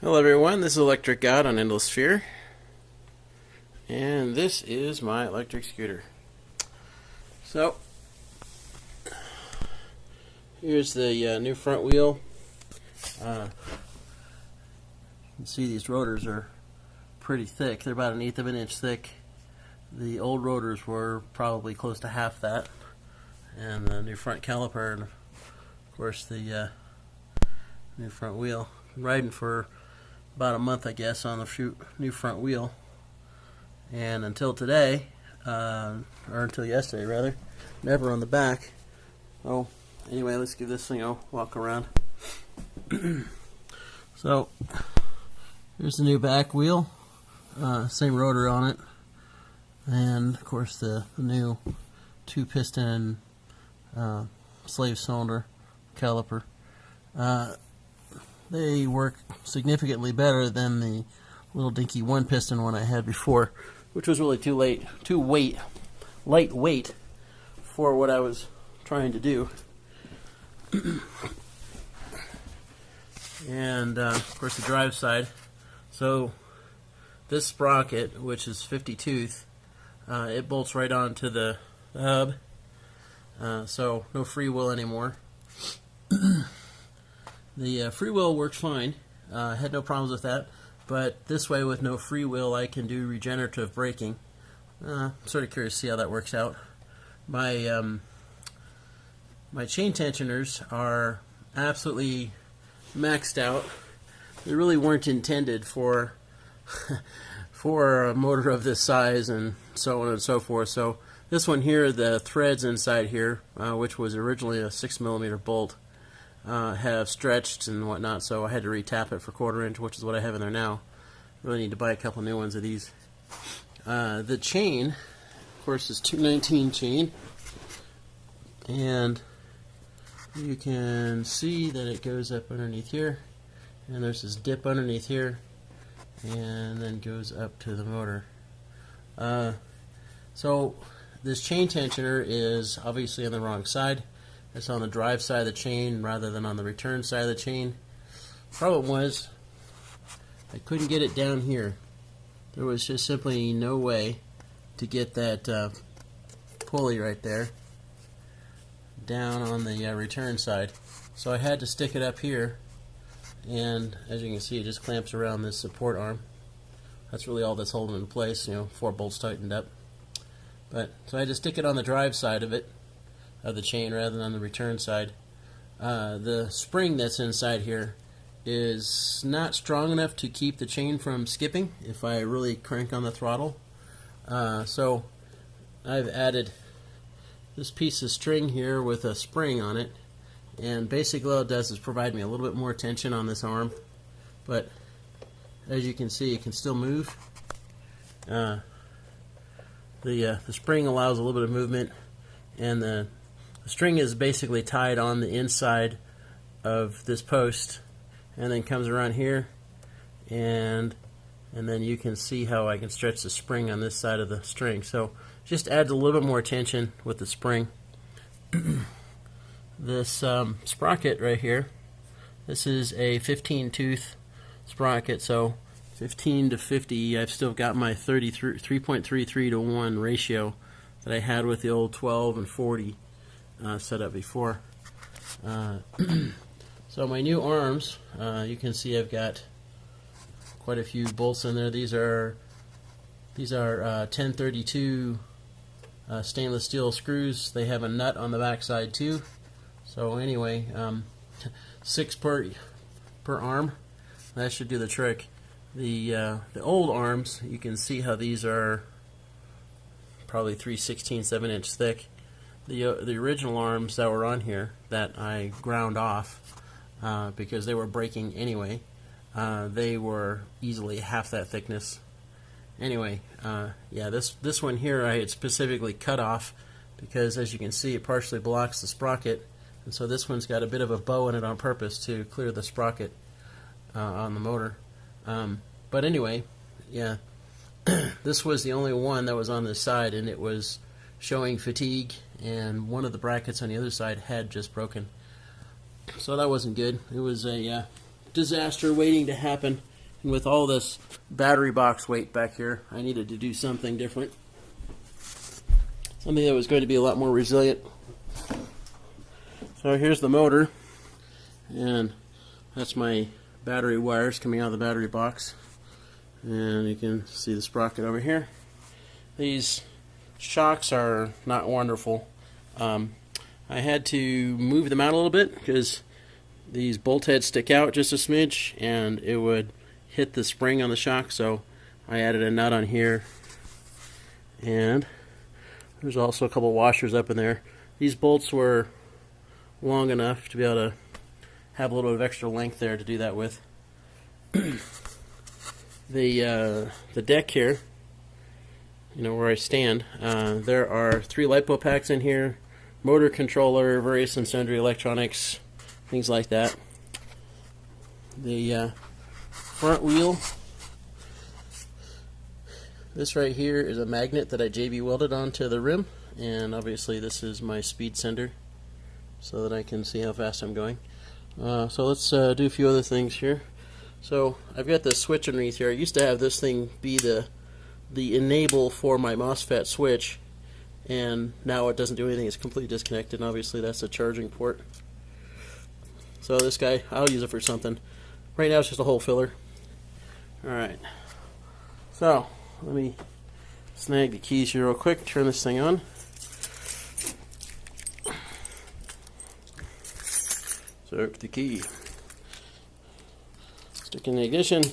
Hello everyone, this is Electric God on Endless Sphere, and this is my electric scooter. So, here's the new front wheel. You can see these rotors are pretty thick. They're about 1/8 of an inch thick. The old rotors were probably close to half that, and the new front caliper, and of course the new front wheel. Been riding for about a month, I guess, on the new front wheel, and until today, or until yesterday rather, never on the back. Oh, anyway, let's give this thing a walk around. So here's the new back wheel, same rotor on it, and of course the new 2-piston slave cylinder caliper. They work significantly better than the little dinky 1-piston one I had before, which was really too lightweight for what I was trying to do. And of course the drive side. So this sprocket, which is 50 tooth, it bolts right onto the hub, so no freewheel anymore. The freewheel works fine. Had no problems with that. But this way, with no freewheel, I can do regenerative braking. Sort of curious to see how that works out. My my chain tensioners are absolutely maxed out. They really weren't intended for for a motor of this size, and so on and so forth. So this one here, the threads inside here, which was originally a 6mm bolt, have stretched and whatnot, so I had to retap it for 1/4 inch, which is what I have in there now. Really need to buy a couple new ones of these. The chain, of course, is 219 chain, and you can see that it goes up underneath here, and there's this dip underneath here, and then goes up to the motor. So this chain tensioner is obviously on the wrong side. It's on the drive side of the chain rather than on the return side of the chain. Problem was, I couldn't get it down here. There was just simply no way to get that pulley right there down on the return side. So I had to stick it up here, and as you can see, it just clamps around this support arm. That's really all that's holding it in place, 4 bolts tightened up. But so I had to stick it on the drive side of the chain rather than on the return side. The spring that's inside here is not strong enough to keep the chain from skipping if I really crank on the throttle. So I've added this piece of string here with a spring on it, and basically all it does is provide me a little bit more tension on this arm, but as you can see, it can still move. The spring allows a little bit of movement, and the string is basically tied on the inside of this post, and then comes around here, and then you can see how I can stretch the spring on this side of the string. So just adds a little bit more tension with the spring. This sprocket right here, this is a 15 tooth sprocket, so 15 to 50, I've still got my 3.33 to 1 ratio that I had with the old 12 and 40 set up before. So my new arms, you can see I've got quite a few bolts in there. These are 1032 stainless steel screws. They have a nut on the back side too. So anyway, 6 per arm. That should do the trick. The old arms, you can see how these are probably 3/16 of an inch thick. The original arms that were on here that I ground off because they were breaking anyway, they were easily half that thickness. Anyway, yeah, this one here I had specifically cut off because, as you can see, it partially blocks the sprocket, and so this one's got a bit of a bow in it on purpose to clear the sprocket on the motor. But anyway, yeah, this was the only one that was on this side, and it was showing fatigue, and one of the brackets on the other side had just broken. So that wasn't good. It was a disaster waiting to happen. And with all this battery box weight back here, I needed to do something different. Something that was going to be a lot more resilient. So here's the motor, and that's my battery wires coming out of the battery box. And you can see the sprocket over here. These shocks are not wonderful. I had to move them out a little bit because these bolt heads stick out just a smidge and it would hit the spring on the shock, so I added a nut on here. And there's also a couple washers up in there. These bolts were long enough to be able to have a little bit of extra length there to do that with. The deck here, you know, where I stand, there are 3 LiPo packs in here, motor controller, various and sundry electronics, things like that. The front wheel, this right here is a magnet that I JB welded onto the rim, and obviously this is my speed sender so that I can see how fast I'm going. So let's do a few other things here. So I've got the switch underneath here. I used to have this thing be the enable for my MOSFET switch, and now it doesn't do anything. It's completely disconnected, and obviously that's a charging port. So this guy, I'll use it for something. Right now it's just a hole filler. Alright, so let me snag the keys here real quick, turn this thing on. Insert the key. Stick in the ignition.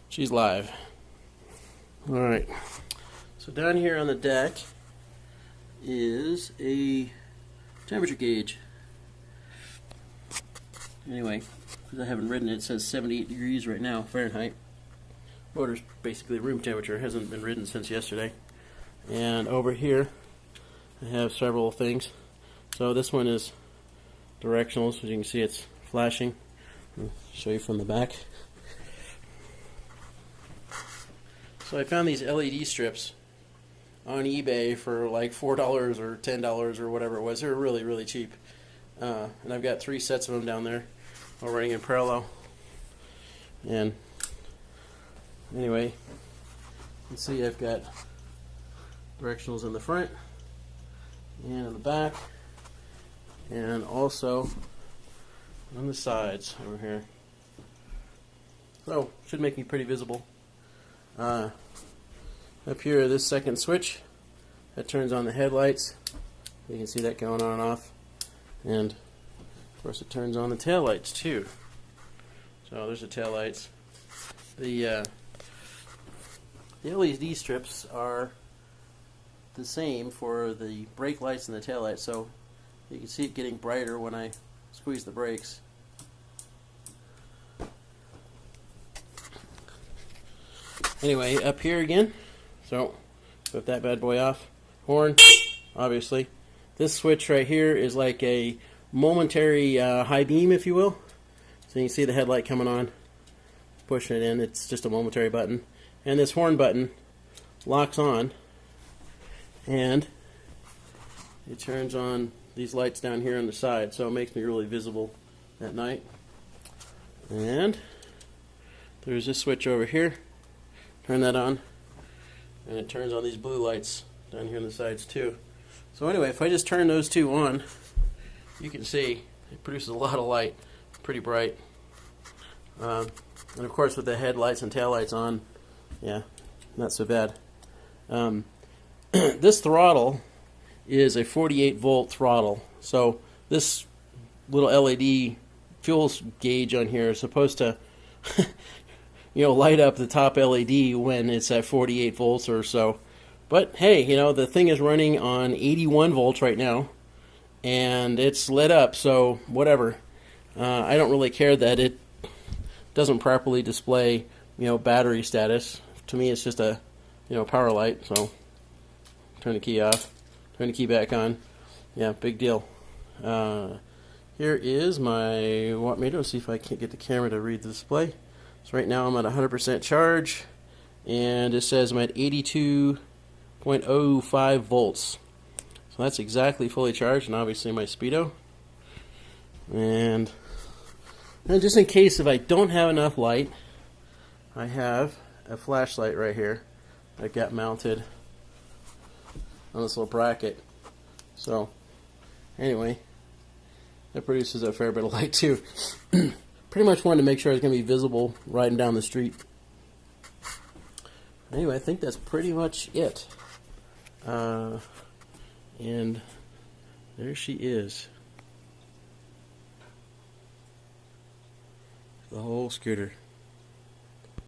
She's live. Alright, so down here on the deck is a temperature gauge. Anyway, because I haven't ridden it, it says 78 degrees right now, Fahrenheit. Motor's basically room temperature, hasn't been ridden since yesterday. And over here I have several things. So this one is directionals, as you can see it's flashing. I'll show you from the back. So I found these LED strips on eBay for like $4 or $10 or whatever it was. They were really, really cheap. And I've got 3 sets of them down there, all running in parallel. And anyway, you can see I've got directionals in the front and in the back, and also on the sides over here. So should make me pretty visible. Up here, this second switch that turns on the headlights. You can see that going on and off, and of course it turns on the taillights too. So there's the taillights. The LED strips are the same for the brake lights and the taillights, so you can see it getting brighter when I squeeze the brakes. Anyway, up here again, so put that bad boy off. Horn, obviously. This switch right here is like a momentary high beam, if you will. So you can see the headlight coming on, pushing it in. It's just a momentary button. And this horn button locks on, and it turns on these lights down here on the side, so it makes me really visible at night. And there's this switch over here. Turn that on, and it turns on these blue lights down here on the sides too. So anyway, if I just turn those two on, you can see it produces a lot of light, pretty bright. And of course with the headlights and taillights on, yeah, not so bad. This throttle is a 48 volt throttle, so this little LED fuel gauge on here is supposed to you know, light up the top LED when it's at 48 volts or so. But hey, you know, the thing is running on 81 volts right now, and it's lit up, so whatever. I don't really care that it doesn't properly display, you know, battery status. To me, it's just a, you know, power light. So turn the key off, turn the key back on. Yeah, big deal. Here is my wattmeter. Let's see if I can't get the camera to read the display. So right now I'm at 100% charge, and it says I'm at 82.05 volts. So that's exactly fully charged, and obviously my speedo. And just in case if I don't have enough light, I have a flashlight right here that got mounted on this little bracket. So anyway, that produces a fair bit of light too. Pretty much wanted to make sure I was going to be visible riding down the street. Anyway, I think that's pretty much it. And there she is. The whole scooter.